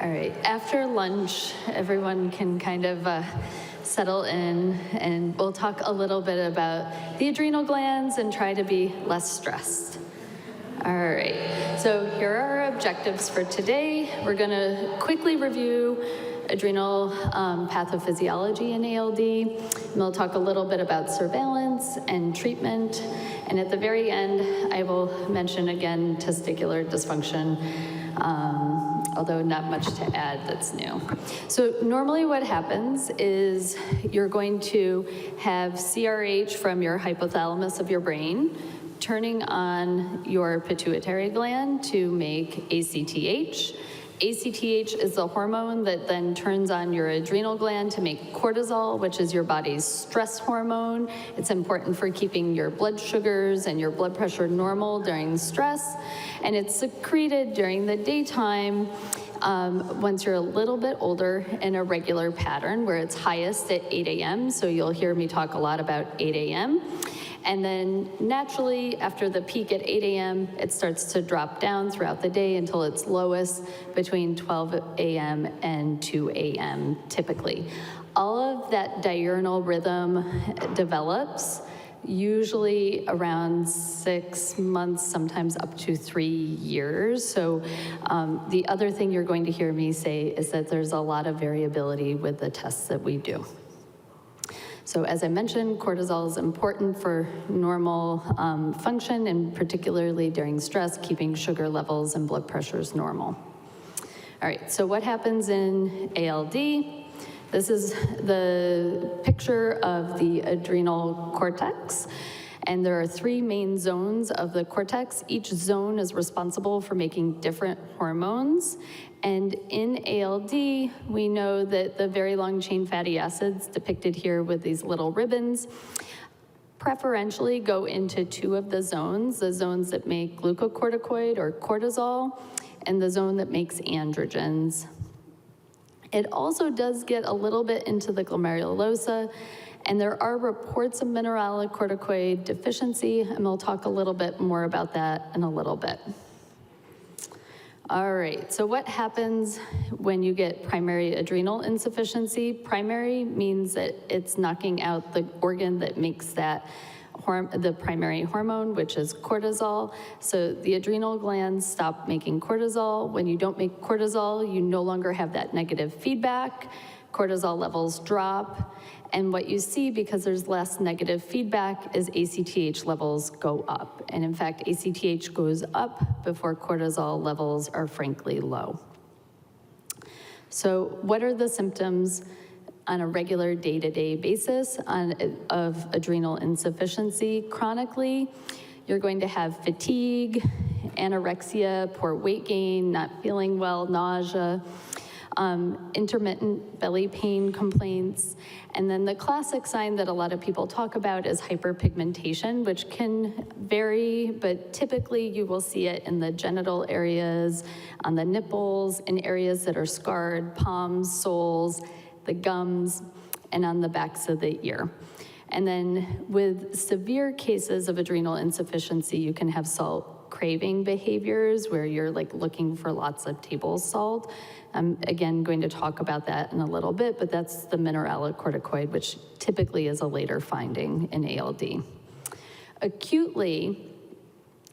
All right, after lunch, everyone can kind of settle in, and we'll talk a little bit about the adrenal glands and try to be less stressed. All right, so here are our objectives for today. We're gonna quickly review adrenal pathophysiology in ALD, and we'll talk a little bit about surveillance and treatment, and at the very end, I will mention again testicular dysfunction, although not much to add that's new. So normally what happens is you're going to have CRH from your hypothalamus of your brain turning on your pituitary gland to make ACTH. ACTH is the hormone that then turns on your adrenal gland to make cortisol, which is your body's stress hormone. It's important for keeping your blood sugars and your blood pressure normal during stress, and it's secreted during the daytime once you're a little bit older in a regular pattern where it's highest at 8 a.m., so you'll hear me talk a lot about 8 a.m. And then naturally, after the peak at 8 a.m., it starts to drop down throughout the day until it's lowest between 12 a.m. and 2 a.m. typically. All of that diurnal rhythm develops usually around 6 months, sometimes up to 3 years. So the other thing you're going to hear me say is that there's a lot of variability with the tests that we do. So as I mentioned, cortisol is important for normal function, and particularly during stress, keeping sugar levels and blood pressures normal. All right, so what happens in ALD? This is the picture of the adrenal cortex, and there are 3 main zones of the cortex. Each zone is responsible for making different hormones. And in ALD, we know that the very long chain fatty acids depicted here with these little ribbons preferentially go into 2 of the zones that make glucocorticoid or cortisol, and the zone that makes androgens. It also does get a little bit into the glomerulosa, and there are reports of mineralocorticoid deficiency, and we'll talk a little bit more about that in a little bit. All right, so what happens when you get primary adrenal insufficiency? Primary means that it's knocking out the organ that makes that the primary hormone, which is cortisol. So the adrenal glands stop making cortisol. When you don't make cortisol, you no longer have that negative feedback. Cortisol levels drop. And what you see, because there's less negative feedback, is ACTH levels go up. And in fact, ACTH goes up before cortisol levels are frankly low. So what are the symptoms on a regular day-to-day basis of adrenal insufficiency chronically? You're going to have fatigue, anorexia, poor weight gain, not feeling well, nausea, intermittent belly pain complaints, and then the classic sign that a lot of people talk about is hyperpigmentation, which can vary, but typically you will see it in the genital areas, on the nipples, in areas that are scarred, palms, soles, the gums, and on the backs of the ear. And then with severe cases of adrenal insufficiency, you can have salt craving behaviors where you're like looking for lots of table salt. I'm again going to talk about that in a little bit, but that's the mineralocorticoid, which typically is a later finding in ALD. Acutely,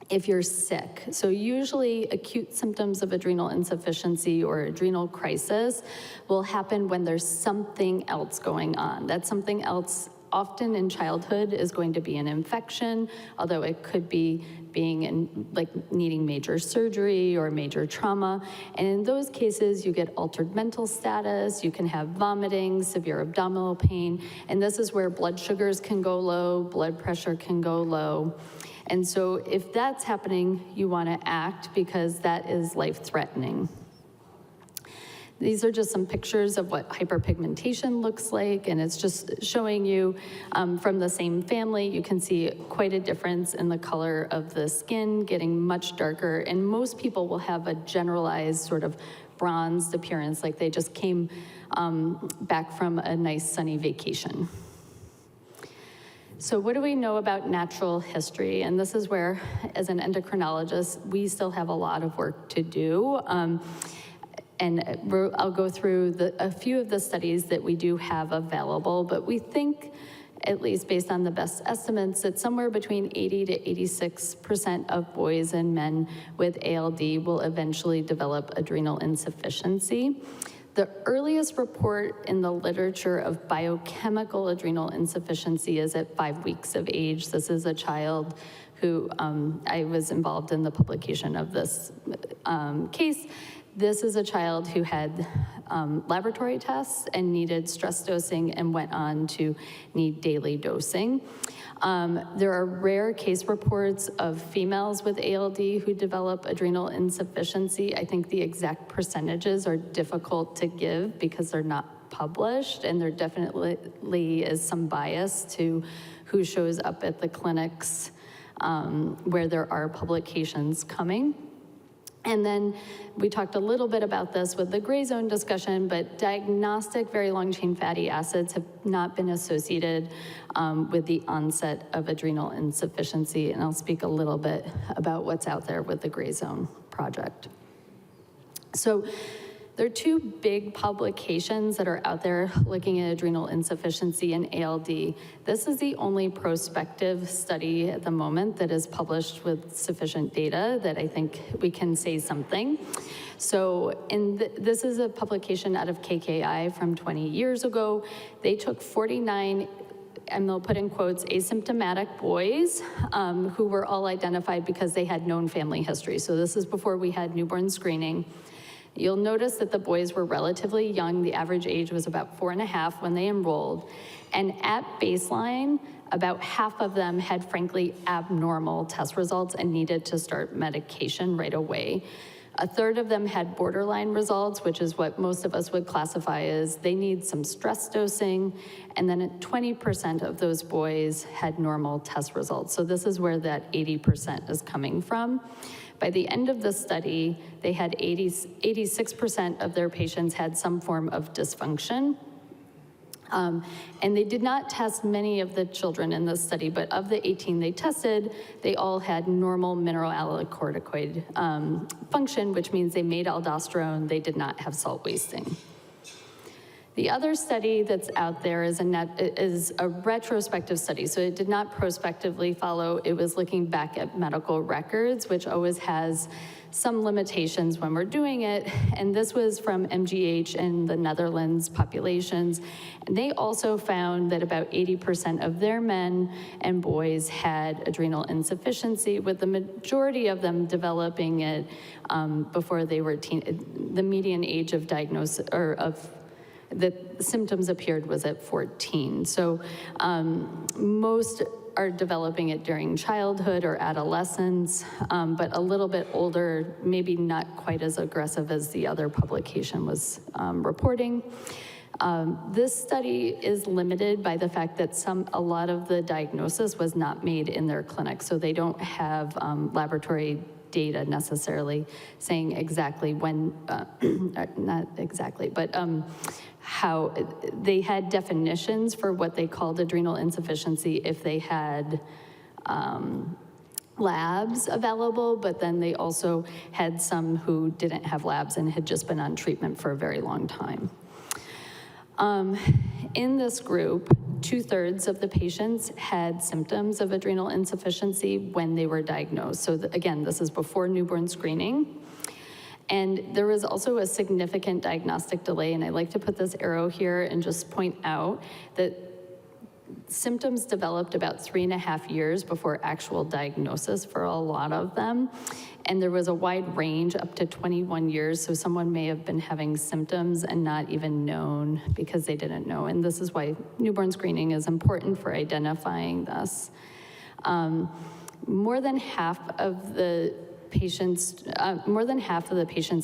if you're sick, so usually acute symptoms of adrenal insufficiency or adrenal crisis will happen when there's something else going on. That something else often in childhood is going to be an infection, although it could be being in, like needing major surgery or major trauma. And in those cases, you get altered mental status, you can have vomiting, severe abdominal pain, and this is where blood sugars can go low, blood pressure can go low. And so if that's happening, you want to act because that is life-threatening. These are just some pictures of what hyperpigmentation looks like, and it's just showing you from the same family, you can see quite a difference in the color of the skin, getting much darker, and most people will have a generalized sort of bronzed appearance, like they just came back from a nice sunny vacation. So what do we know about natural history? And this is where, as an endocrinologist, we still have a lot of work to do. I'll go through a few of the studies that we do have available, but we think, at least based on the best estimates, that somewhere between 80 to 86% of boys and men with ALD will eventually develop adrenal insufficiency. The earliest report in the literature of biochemical adrenal insufficiency is at 5 weeks of age. This is a child who, I was involved in the publication of this case. This is a child who had laboratory tests and needed stress dosing and went on to need daily dosing. There are rare case reports of females with ALD who develop adrenal insufficiency. I think the exact percentages are difficult to give because they're not published, and there definitely is some bias to who shows up at the clinics where there are publications coming. And then we talked a little bit about this with the gray zone discussion, but diagnostic very long chain fatty acids have not been associated with the onset of adrenal insufficiency. And I'll speak a little bit about what's out there with the gray zone project. So there are two big publications that are out there looking at adrenal insufficiency and ALD. This is the only prospective study at the moment that is published with sufficient data that I think we can say something. So this is a publication out of KKI from 20 years ago. They took 49, and they'll put in quotes, asymptomatic boys who were all identified because they had known family history. So this is before we had newborn screening. You'll notice that the boys were relatively young. The average age was about 4.5 when they enrolled. And at baseline, about half of them had frankly abnormal test results and needed to start medication right away. A third of them had borderline results, which is what most of us would classify as they need some stress dosing. And then 20% of those boys had normal test results. So this is where that 80% is coming from. By the end of the study, they had 86% of their patients had some form of dysfunction. And they did not test many of the children in this study, but of the 18 they tested, they all had normal mineralocorticoid function, which means they made aldosterone, they did not have salt wasting. The other study that's out there is a retrospective study, so it did not prospectively follow. It was looking back at medical records, which always has some limitations when we're doing it, and this was from MGH in the Netherlands populations. And they also found that about 80% of their men and boys had adrenal insufficiency, with the majority of them developing it before they were the median age of diagnosis, or of the symptoms appeared, was at 14. So most are developing it during childhood or adolescence, but a little bit older, maybe not quite as aggressive as the other publication was reporting. This study is limited by the fact that a lot of the diagnosis was not made in their clinic, so they don't have laboratory data necessarily saying exactly when, not exactly, but how they had definitions for what they called adrenal insufficiency if they had labs available, but then they also had some who didn't have labs and had just been on treatment for a very long time. In this group, 2/3 of the patients had symptoms of adrenal insufficiency when they were diagnosed. So again, this is before newborn screening. And there was also a significant diagnostic delay, and I like to put this arrow here and just point out that symptoms developed about 3.5 years before actual diagnosis for a lot of them. And there was a wide range up to 21 years, so someone may have been having symptoms and not even known because they didn't know. And this is why newborn screening is important for identifying this. More than half of the patients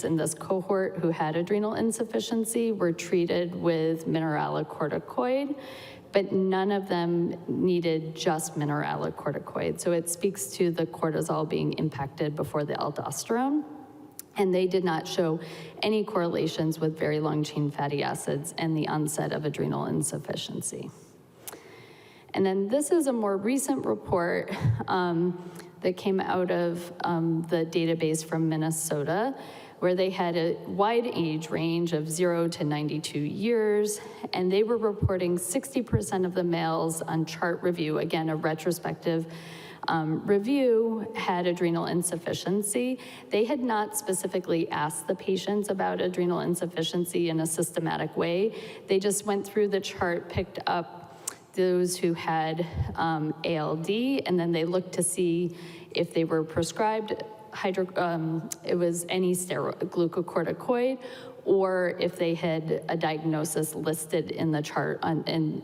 in this cohort who had adrenal insufficiency were treated with mineralocorticoid, but none of them needed just mineralocorticoid. So it speaks to the cortisol being impacted before the aldosterone. And they did not show any correlations with very long chain fatty acids and the onset of adrenal insufficiency. And then this is a more recent report that came out of the database from Minnesota, where they had a wide age range of 0 to 92 years, and they were reporting 60% of the males on chart review, again, a retrospective review, had adrenal insufficiency. They had not specifically asked the patients about adrenal insufficiency in a systematic way. They just went through the chart, picked up those who had ALD, and then they looked to see if they were prescribed it was any steroid, glucocorticoid, or if they had a diagnosis listed in the chart, and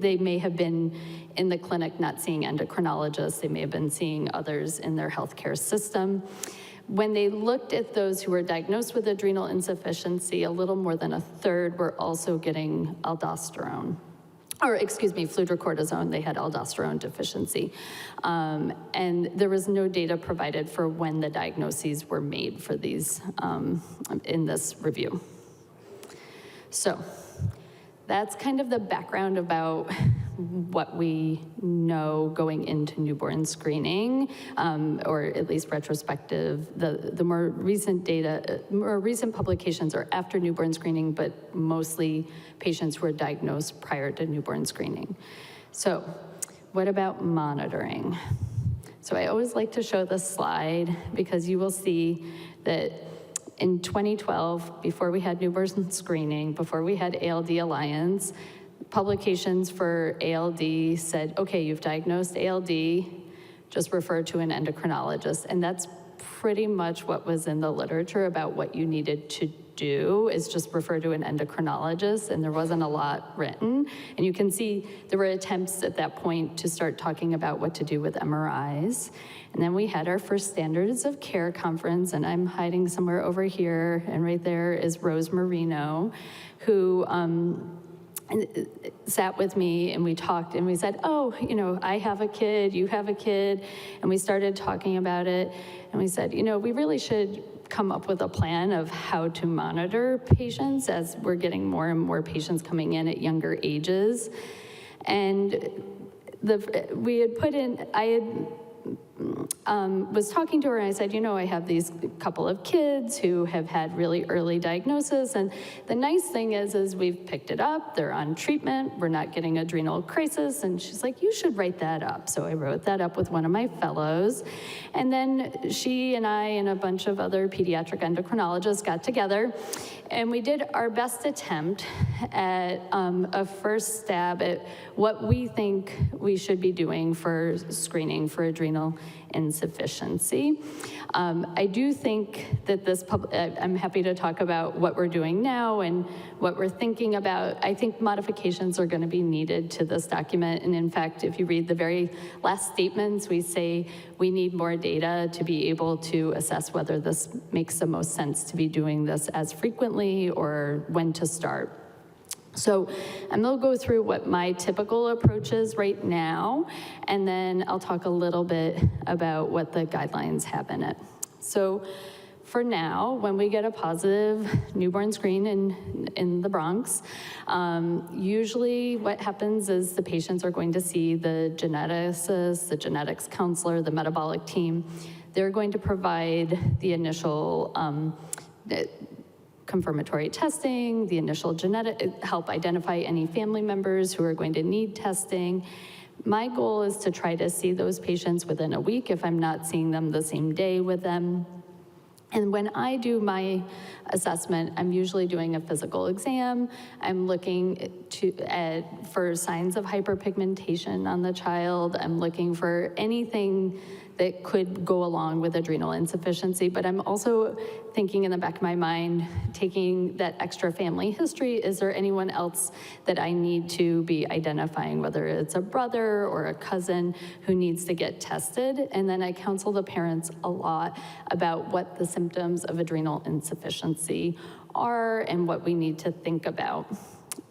they may have been in the clinic not seeing endocrinologists, they may have been seeing others in their healthcare system. When they looked at those who were diagnosed with adrenal insufficiency, a little more than a third were also getting aldosterone. Or excuse me, fludrocortisone, they had aldosterone deficiency. And there was no data provided for when the diagnoses were made for these in this review. So that's kind of the background about what we know going into newborn screening, or at least retrospective. The more recent data, more recent publications are after newborn screening, but mostly patients who are diagnosed prior to newborn screening. So what about monitoring? So I always like to show this slide because you will see that in 2012, before we had newborn screening, before we had ALD Alliance, publications for ALD said, okay, you've diagnosed ALD, just refer to an endocrinologist. And that's pretty much what was in the literature about what you needed to do, is just refer to an endocrinologist, and there wasn't a lot written. And you can see there were attempts at that point to start talking about what to do with MRIs. And then we had our first Standards of Care conference, and I'm hiding somewhere over here, and right there is Rose Marino, who sat with me, and we talked, and we said, oh, you know, I have a kid, you have a kid, and we started talking about it, and we said, you know, we really should come up with a plan of how to monitor patients as we're getting more and more patients coming in at younger ages. And we had put in, I had was talking to her, and I said, you know, I have these couple of kids who have had really early diagnosis, and the nice thing is we've picked it up, they're on treatment, we're not getting adrenal crisis, and she's like, you should write that up. So I wrote that up with one of my fellows, and then she and I and a bunch of other pediatric endocrinologists got together, and we did our best attempt at a first stab at what we think we should be doing for screening for adrenal insufficiency. I do think that I'm happy to talk about what we're doing now and what we're thinking about. I think modifications are going to be needed to this document. And in fact, if you read the very last statements, we say we need more data to be able to assess whether this makes the most sense to be doing this as frequently or when to start. So I'm going to go through what my typical approach is right now, and then I'll talk a little bit about what the guidelines have in it. So for now, when we get a positive newborn screen in the Bronx, usually what happens is the patients are going to see the geneticist, the genetics counselor, the metabolic team. They're going to provide the initial confirmatory testing, the initial genetic, help identify any family members who are going to need testing. My goal is to try to see those patients within a week if I'm not seeing them the same day with them. And when I do my assessment, I'm usually doing a physical exam. I'm looking for signs of hyperpigmentation on the child. I'm looking for anything that could go along with adrenal insufficiency, but I'm also thinking in the back of my mind, taking that extra family history, is there anyone else that I need to be identifying, whether it's a brother or a cousin who needs to get tested? And then I counsel the parents a lot about what the symptoms of adrenal insufficiency are and what we need to think about.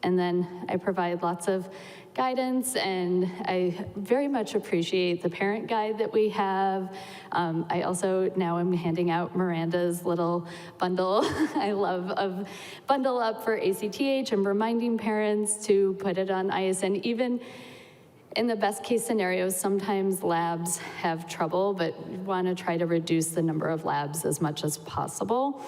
And then I provide lots of guidance, and I very much appreciate the parent guide that we have. I also now am handing out Miranda's little bundle. I love a bundle up for ACTH and reminding parents to put it on ISN. Even in the best case scenarios, sometimes labs have trouble, but we want to try to reduce the number of labs as much as possible.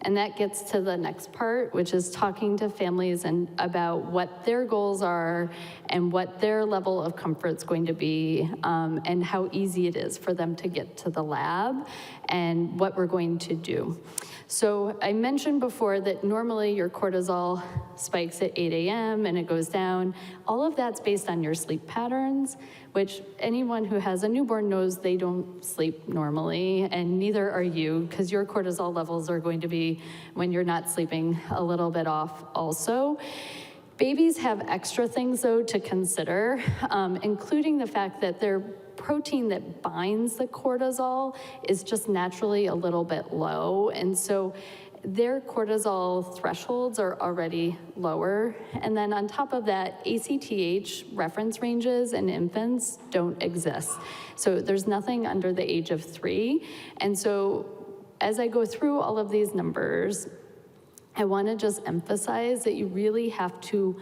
And that gets to the next part, which is talking to families and about what their goals are and what their level of comfort's going to be, and how easy it is for them to get to the lab and what we're going to do. So I mentioned before that normally your cortisol spikes at 8 a.m. and it goes down. All of that's based on your sleep patterns, which anyone who has a newborn knows they don't sleep normally, and neither are you, because your cortisol levels are going to be, when you're not sleeping, a little bit off also. Babies have extra things, though, to consider, including the fact that their protein that binds the cortisol is just naturally a little bit low, and so their cortisol thresholds are already lower. And then on top of that, ACTH reference ranges in infants don't exist. So there's nothing under the age of 3. And so as I go through all of these numbers, I want to just emphasize that you really have to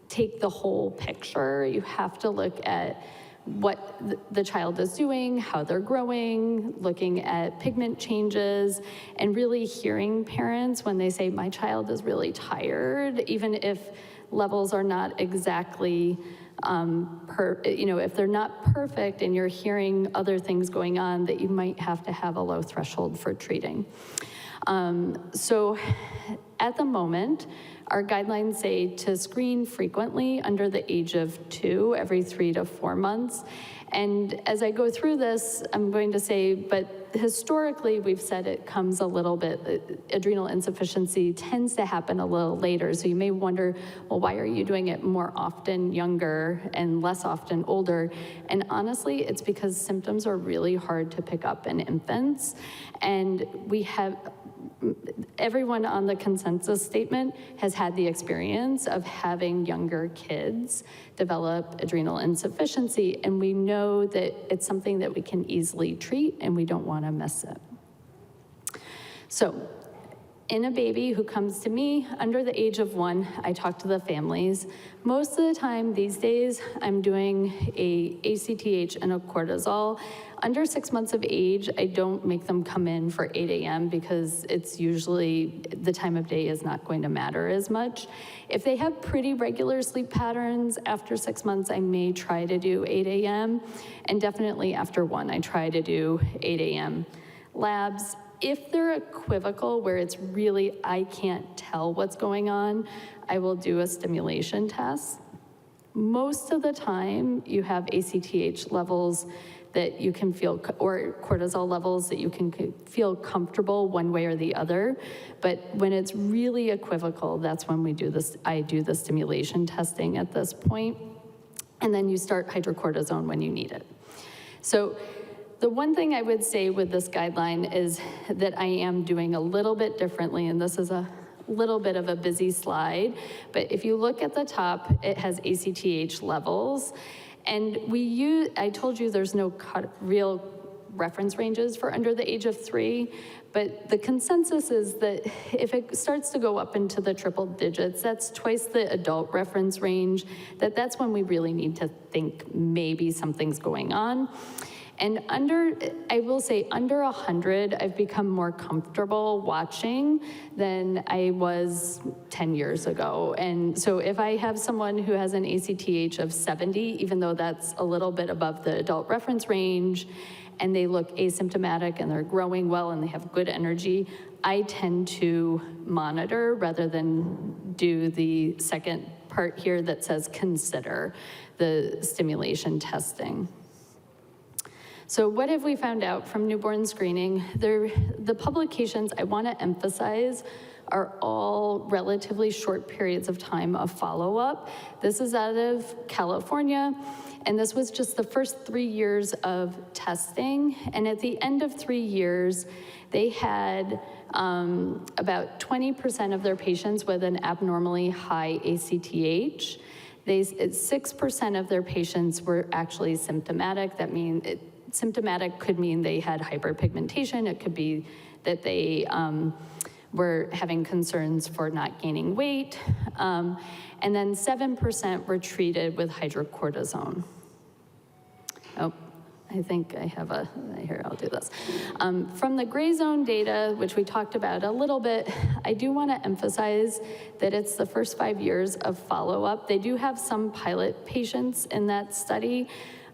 take the whole picture. You have to look at what the child is doing, how they're growing, looking at pigment changes, and really hearing parents when they say, my child is really tired, even if levels are not exactly, if they're not perfect and you're hearing other things going on, that you might have to have a low threshold for treating. So at the moment, our guidelines say to screen frequently under the age of 2, every 3 to 4 months. And as I go through this, I'm going to say, but historically we've said it comes a little bit, adrenal insufficiency tends to happen a little later. So you may wonder, well, why are you doing it more often younger and less often older? And honestly, it's because symptoms are really hard to pick up in infants. And we have, everyone on the consensus statement has had the experience of having younger kids develop adrenal insufficiency, and we know that it's something that we can easily treat and we don't want to miss it. So in a baby who comes to me under the age of 1, I talk to the families. Most of the time these days, I'm doing a ACTH and a cortisol. Under 6 months of age, I don't make them come in for 8 a.m. because it's usually, the time of day is not going to matter as much. If they have pretty regular sleep patterns, after 6 months, I may try to do 8 a.m. And definitely after 1, I try to do 8 a.m. labs. If they're equivocal, where it's really, I can't tell what's going on, I will do a stimulation test. Most of the time, you have ACTH levels that you can feel, or cortisol levels that you can feel comfortable one way or the other. But when it's really equivocal, that's when we do this, I do the stimulation testing at this point. And then you start hydrocortisone when you need it. So the one thing I would say with this guideline is that I am doing a little bit differently, and this is a little bit of a busy slide, but if you look at the top, it has ACTH levels, and I told you there's no real reference ranges for under the age of 3, but the consensus is that if it starts to go up into the triple digits, that's twice the adult reference range, that's when we really need to think maybe something's going on. And I will say under 100, I've become more comfortable watching than I was 10 years ago. And so if I have someone who has an ACTH of 70, even though that's a little bit above the adult reference range, and they look asymptomatic and they're growing well and they have good energy, I tend to monitor rather than do the second part here that says consider the stimulation testing. So what have we found out from newborn screening? The publications I want to emphasize are all relatively short periods of time of follow-up. This is out of California, and this was just the first 3 years of testing. And at the end of 3 years, they had about 20% of their patients with an abnormally high ACTH. 6% of their patients were actually symptomatic. That means symptomatic could mean they had hyperpigmentation. It could be that they were having concerns for not gaining weight. And then 7% were treated with hydrocortisone. Oh, I think I have here, I'll do this. From the gray zone data, which we talked about a little bit, I do want to emphasize that it's the first 5 years of follow-up. They do have some pilot patients in that study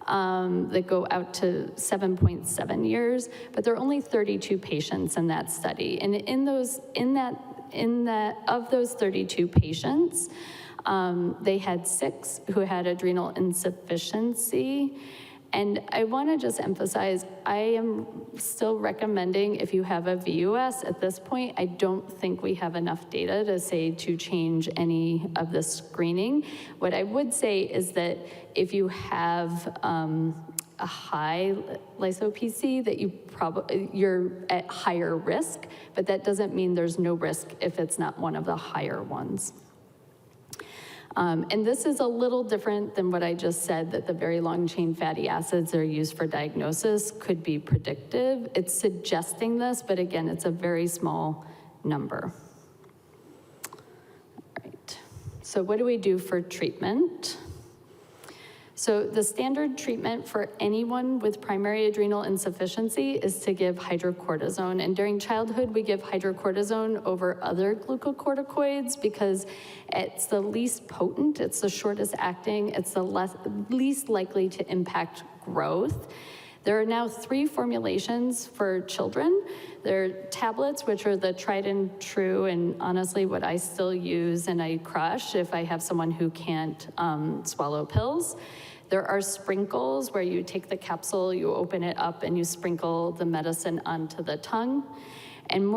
that go out to 7.7 years, but there are only 32 patients in that study. And of those 32 patients, they had 6 who had adrenal insufficiency. And I want to just emphasize, I am still recommending if you have a VUS at this point, I don't think we have enough data to say to change any of the screening. What I would say is that if you have a high lyso-PC, that you're at higher risk, but that doesn't mean there's no risk if it's not one of the higher ones. And this is a little different than what I just said, that the very long chain fatty acids that are used for diagnosis could be predictive. It's suggesting this, but again, it's a very small number. All right, so what do we do for treatment? So the standard treatment for anyone with primary adrenal insufficiency is to give hydrocortisone. And during childhood, we give hydrocortisone over other glucocorticoids because it's the least potent, it's the shortest acting, it's the least likely to impact growth. There are now 3 formulations for children. There are tablets, which are the tried and true, and honestly what I still use and I crush if I have someone who can't swallow pills. There are sprinkles where you take the capsule, you open it up, and you sprinkle the medicine onto the tongue. And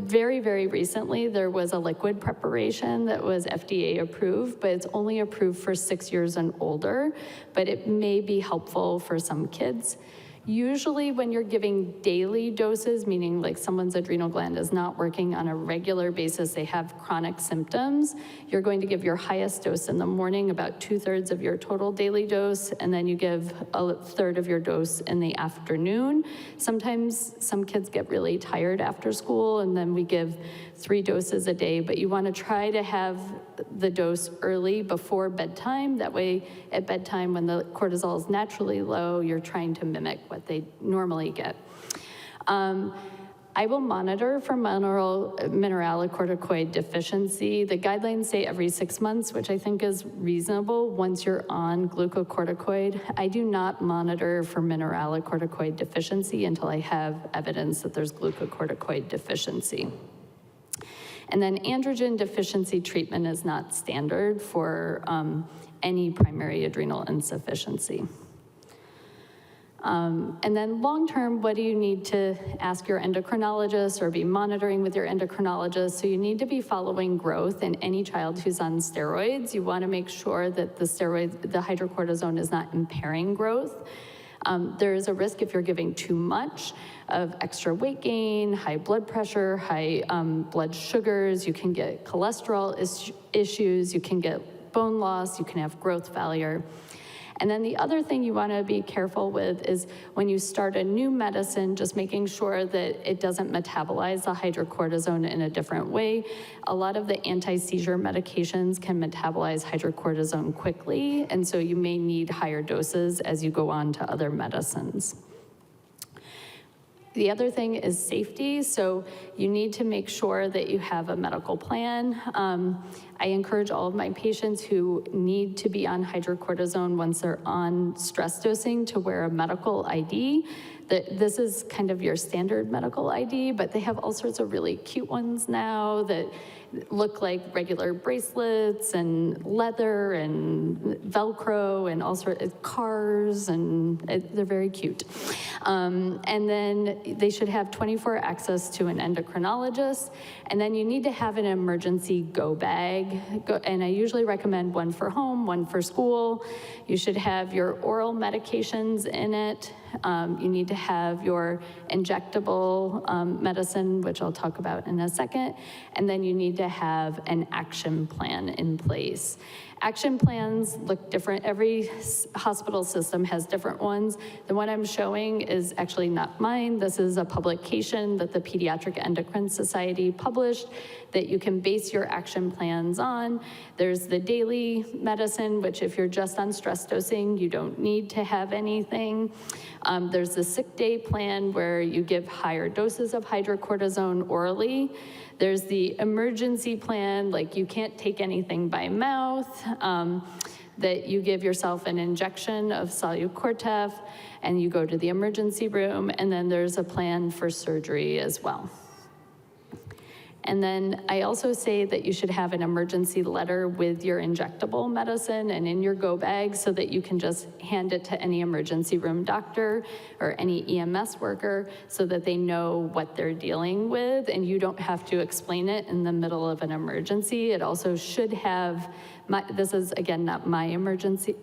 very, very recently, there was a liquid preparation that was FDA approved, but it's only approved for 6 years and older, but it may be helpful for some kids. Usually when you're giving daily doses, meaning like someone's adrenal gland is not working on a regular basis, they have chronic symptoms, you're going to give your highest dose in the morning, about 2/3 of your total daily dose, and then you give 1/3 of your dose in the afternoon. Sometimes some kids get really tired after school, and then we give 3 doses a day, but you want to try to have the dose early before bedtime. That way, at bedtime, when the cortisol is naturally low, you're trying to mimic what they normally get. I will monitor for mineralocorticoid deficiency. The guidelines say every 6 months, which I think is reasonable once you're on glucocorticoid. I do not monitor for mineralocorticoid deficiency until I have evidence that there's glucocorticoid deficiency. And then androgen deficiency treatment is not standard for any primary adrenal insufficiency. And then long-term, what do you need to ask your endocrinologist or be monitoring with your endocrinologist? So you need to be following growth in any child who's on steroids. You want to make sure that the hydrocortisone is not impairing growth. There is a risk if you're giving too much of extra weight gain, high blood pressure, high blood sugars. You can get cholesterol issues, you can get bone loss, you can have growth failure. And then the other thing you want to be careful with is when you start a new medicine, just making sure that it doesn't metabolize the hydrocortisone in a different way. A lot of the anti-seizure medications can metabolize hydrocortisone quickly, and so you may need higher doses as you go on to other medicines. The other thing is safety, so you need to make sure that you have a medical plan. I encourage all of my patients who need to be on hydrocortisone once they're on stress dosing to wear a medical ID. This is kind of your standard medical ID, but they have all sorts of really cute ones now that look like regular bracelets and leather and Velcro and all sorts of cars, and they're very cute. And then they should have 24 access to an endocrinologist, and then you need to have an emergency go bag, and I usually recommend one for home, one for school. You should have your oral medications in it. You need to have your injectable medicine, which I'll talk about in a second, and then you need to have an action plan in place. Action plans look different. Every hospital system has different ones. The one I'm showing is actually not mine. This is a publication that the Pediatric Endocrine Society published that you can base your action plans on. There's the daily medicine, which if you're just on stress dosing, you don't need to have anything. There's the sick day plan where you give higher doses of hydrocortisone orally. There's the emergency plan, like you can't take anything by mouth, that you give yourself an injection of Solu-Cortef and you go to the emergency room, and then there's a plan for surgery as well. And then I also say that you should have an emergency letter with your injectable medicine and in your go bag so that you can just hand it to any emergency room doctor or any EMS worker so that they know what they're dealing with and you don't have to explain it in the middle of an emergency. It also should have, this is again not my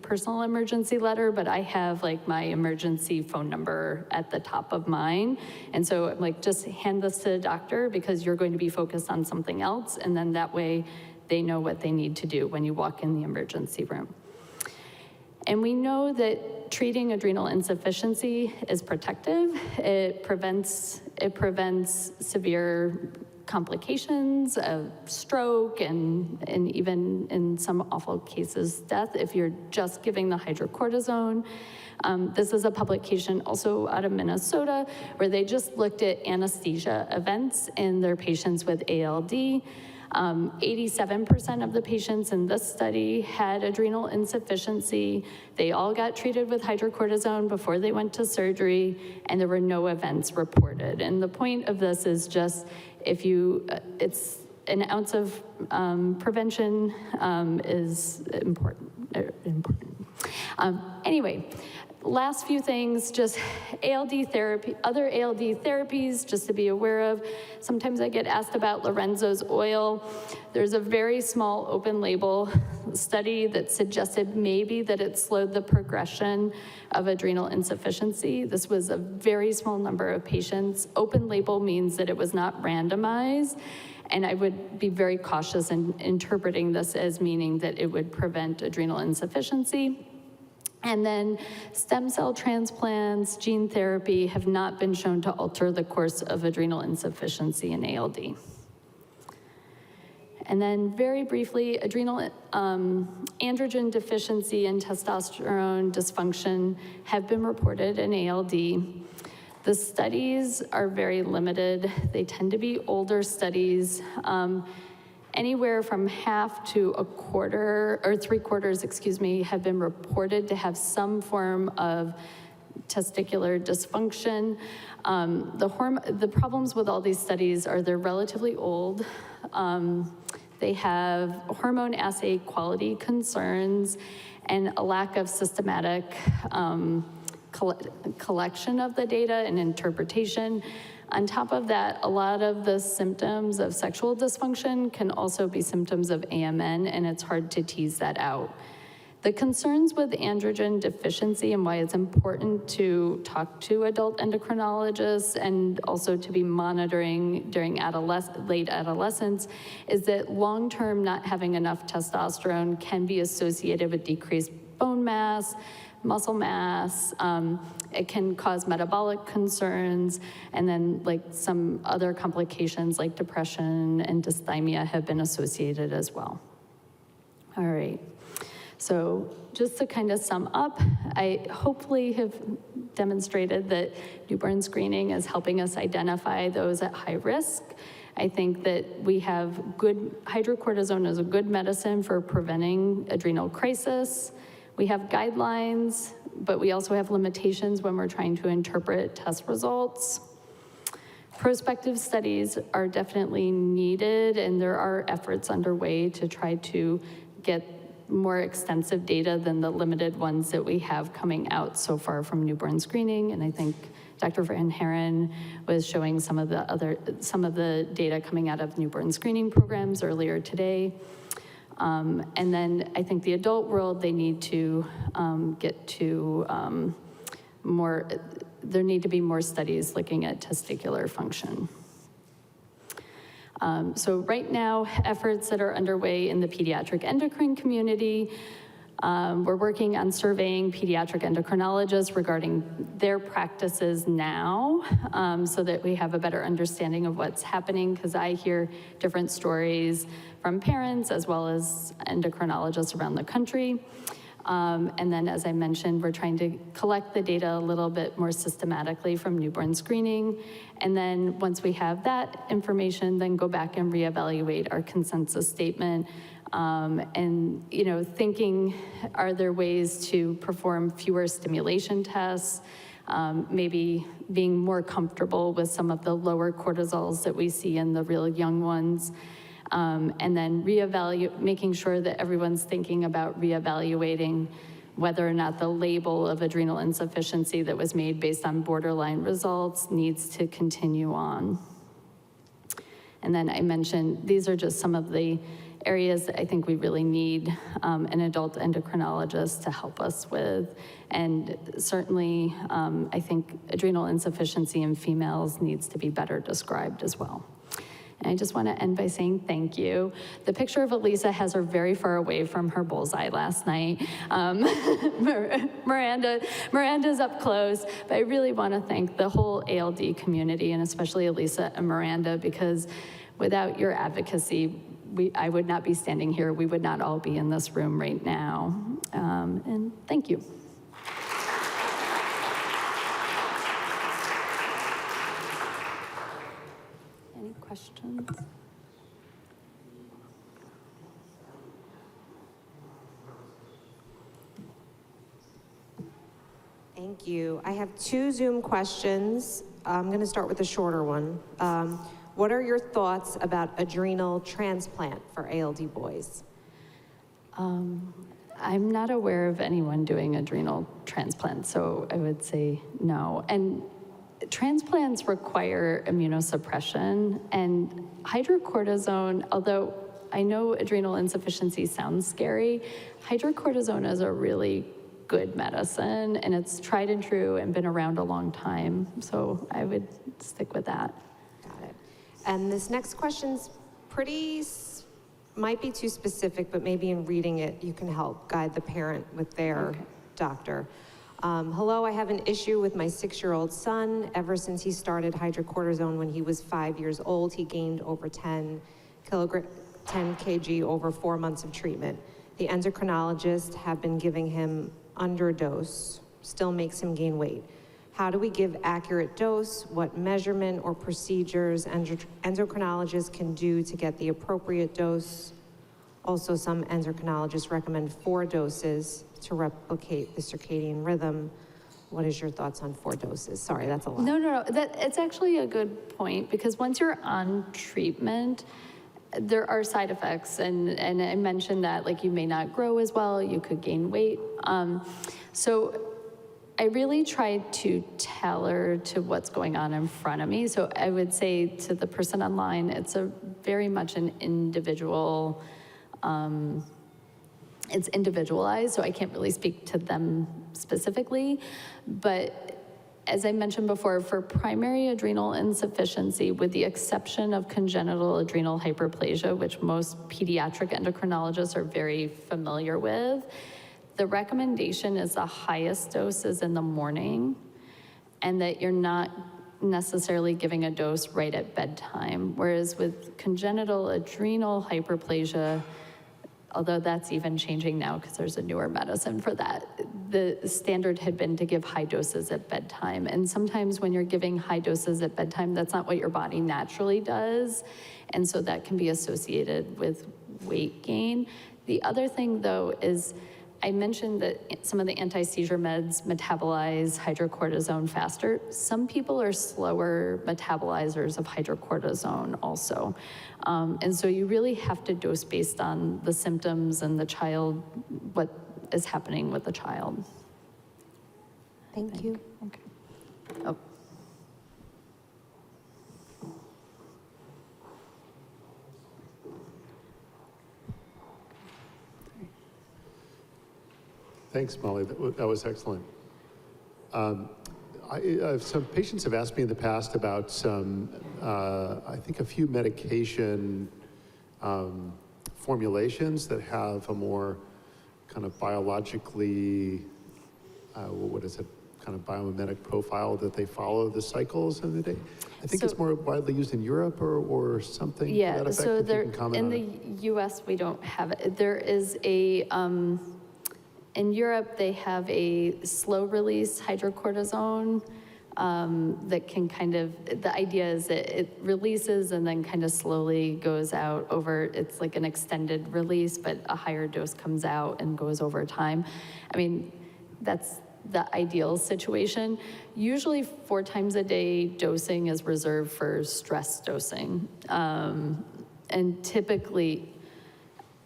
personal emergency letter, but I have like my emergency phone number at the top of mine. And so I'm like, just hand this to the doctor because you're going to be focused on something else, and then that way they know what they need to do when you walk in the emergency room. And we know that treating adrenal insufficiency is protective. It prevents severe complications of stroke and even in some awful cases death if you're just giving the hydrocortisone. This is a publication also out of Minnesota where they just looked at anesthesia events in their patients with ALD. 87% of the patients in this study had adrenal insufficiency. They all got treated with hydrocortisone before they went to surgery, and there were no events reported. And the point of this is just it's an ounce of prevention is important. Anyway, last few things, just ALD therapy, other ALD therapies, just to be aware of. Sometimes I get asked about Lorenzo's oil. There's a very small open label study that suggested maybe that it slowed the progression of adrenal insufficiency. This was a very small number of patients. Open label means that it was not randomized. And I would be very cautious in interpreting this as meaning that it would prevent adrenal insufficiency. And then stem cell transplants, gene therapy have not been shown to alter the course of adrenal insufficiency in ALD. And then very briefly, adrenal androgen deficiency and testosterone dysfunction have been reported in ALD. The studies are very limited. They tend to be older studies. Anywhere from half to a quarter, or 3/4, excuse me, have been reported to have some form of testicular dysfunction. The problems with all these studies are they're relatively old. They have hormone assay quality concerns and a lack of systematic collection of the data and interpretation. On top of that, a lot of the symptoms of sexual dysfunction can also be symptoms of AMN, and it's hard to tease that out. The concerns with androgen deficiency and why it's important to talk to adult endocrinologists and also to be monitoring during late adolescence is that long-term not having enough testosterone can be associated with decreased bone mass, muscle mass. It can cause metabolic concerns, and then like some other complications like depression and dysthymia have been associated as well. All right, so just to kind of sum up, I hopefully have demonstrated that newborn screening is helping us identify those at high risk. I think that we have hydrocortisone is a good medicine for preventing adrenal crisis. We have guidelines, but we also have limitations when we're trying to interpret test results. Prospective studies are definitely needed, and there are efforts underway to try to get more extensive data than the limited ones that we have coming out so far from newborn screening. And I think Dr. Van Haren was showing some of the data coming out of newborn screening programs earlier today. And then I think the adult world, they need to get to there need to be more studies looking at testicular function. So right now, efforts that are underway in the pediatric endocrine community, we're working on surveying pediatric endocrinologists regarding their practices now, so that we have a better understanding of what's happening, because I hear different stories from parents as well as endocrinologists around the country. And then, as I mentioned, we're trying to collect the data a little bit more systematically from newborn screening. And then once we have that information, then go back and reevaluate our consensus statement. And, thinking, are there ways to perform fewer stimulation tests, maybe being more comfortable with some of the lower cortisols that we see in the real young ones. And then making sure that everyone's thinking about reevaluating whether or not the label of adrenal insufficiency that was made based on borderline results needs to continue on. And then I mentioned, these are just some of the areas that I think we really need an adult endocrinologist to help us with. And certainly, I think adrenal insufficiency in females needs to be better described as well. And I just want to end by saying thank you. The picture of Elisa has her very far away from her bullseye last night. Miranda's up close, but I really want to thank the whole ALD community, and especially Elisa and Miranda, because without your advocacy, I would not be standing here. We would not all be in this room right now. And thank you. Any questions? Thank you. I have 2 Zoom questions. I'm going to start with the shorter one. What are your thoughts about adrenal transplant for ALD boys? I'm not aware of anyone doing adrenal transplant, so I would say no. And transplants require immunosuppression, and hydrocortisone, although I know adrenal insufficiency sounds scary, hydrocortisone is a really good medicine, and it's tried and true and been around a long time, so I would stick with that. Got it. And this next question's might be too specific, but maybe in reading it, you can help guide the parent with their doctor. Hello, I have an issue with my 6-year-old son. Ever since he started hydrocortisone when he was 5 years old, he gained over 10 kg over 4 months of treatment. The endocrinologists have been giving him underdose, still makes him gain weight. How do we give accurate dose? What measurement or procedures endocrinologists can do to get the appropriate dose? Also, some endocrinologists recommend 4 doses to replicate the circadian rhythm. What is your thoughts on 4 doses? Sorry, that's a lot. No. It's actually a good point, because once you're on treatment, there are side effects, and I mentioned that, like, you may not grow as well, you could gain weight. So I really tried to tailor to what's going on in front of me. So I would say to the person online, it's very much an individual, it's individualized, so I can't really speak to them specifically. But as I mentioned before, for primary adrenal insufficiency, with the exception of congenital adrenal hyperplasia, which most pediatric endocrinologists are very familiar with, the recommendation is the highest doses in the morning, and that you're not necessarily giving a dose right at bedtime. Whereas with congenital adrenal hyperplasia, although that's even changing now because there's a newer medicine for that, the standard had been to give high doses at bedtime. And sometimes when you're giving high doses at bedtime, that's not what your body naturally does. And so that can be associated with weight gain. The other thing, though, is I mentioned that some of the anti-seizure meds metabolize hydrocortisone faster. Some people are slower metabolizers of hydrocortisone also. And so you really have to dose based on the symptoms and the child, what is happening with the child. Thank you. Okay. Oh. Thanks, Molly. That was excellent. Some patients have asked me in the past about some, I think a few medication formulations that have a more kind of biologically, what is it, kind of biomimetic profile that they follow the cycles of the day. I think it's more widely used in Europe or something to that effect, so if there, you can comment in on the it. US, we don't have it. There is a, in Europe, they have a slow release hydrocortisone that can kind of, the idea is that it releases and then kind of slowly goes out over, it's like an extended release, but a higher dose comes out and goes over time. I mean, that's the ideal situation. Usually 4 times a day dosing is reserved for stress dosing. And typically,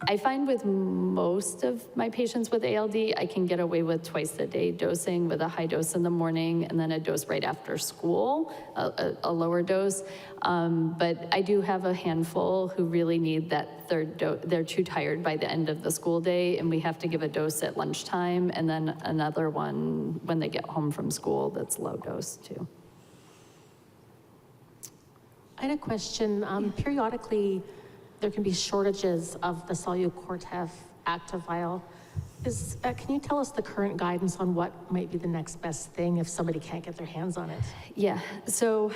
I find with most of my patients with ALD, I can get away with twice a day dosing with a high dose in the morning and then a dose right after school, a lower dose. But I do have a handful who really need that third dose. They're too tired by the end of the school day, and we have to give a dose at lunchtime and then another one when they get home from school that's low dose too. I had a question. Periodically, there can be shortages of the Solu-Cortef active vial. Can you tell us the current guidance on what might be the next best thing if somebody can't get their hands on it? Yeah, so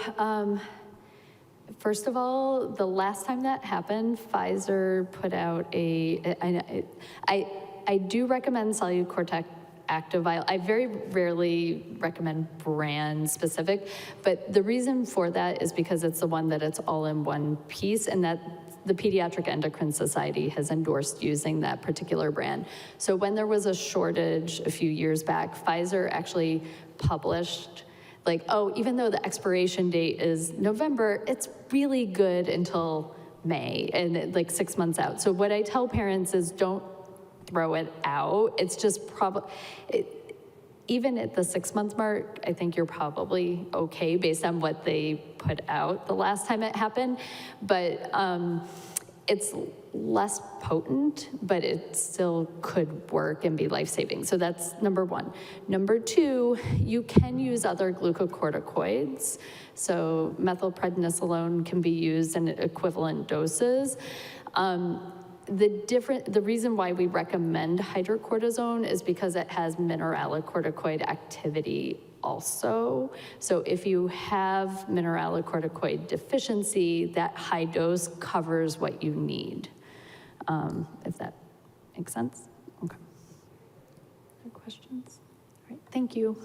first of all, the last time that happened, Pfizer put out I do recommend Solu-Cortef active vial. I very rarely recommend brand specific, but the reason for that is because it's the one that it's all in one piece, and that the Pediatric Endocrine Society has endorsed using that particular brand. So when there was a shortage a few years back, Pfizer actually published like, oh, even though the expiration date is November, it's really good until May, and like 6 months out. So what I tell parents is don't throw it out. It's just even at the 6 month mark, I think you're probably okay based on what they put out the last time it happened. But it's less potent, but it still could work and be life-saving. So that's number one. Number two, you can use other glucocorticoids. So methylprednisolone can be used in equivalent doses. The reason why we recommend hydrocortisone is because it has mineralocorticoid activity also. So if you have mineralocorticoid deficiency, that high dose covers what you need. If that makes sense? Okay. Other questions? All right, thank you.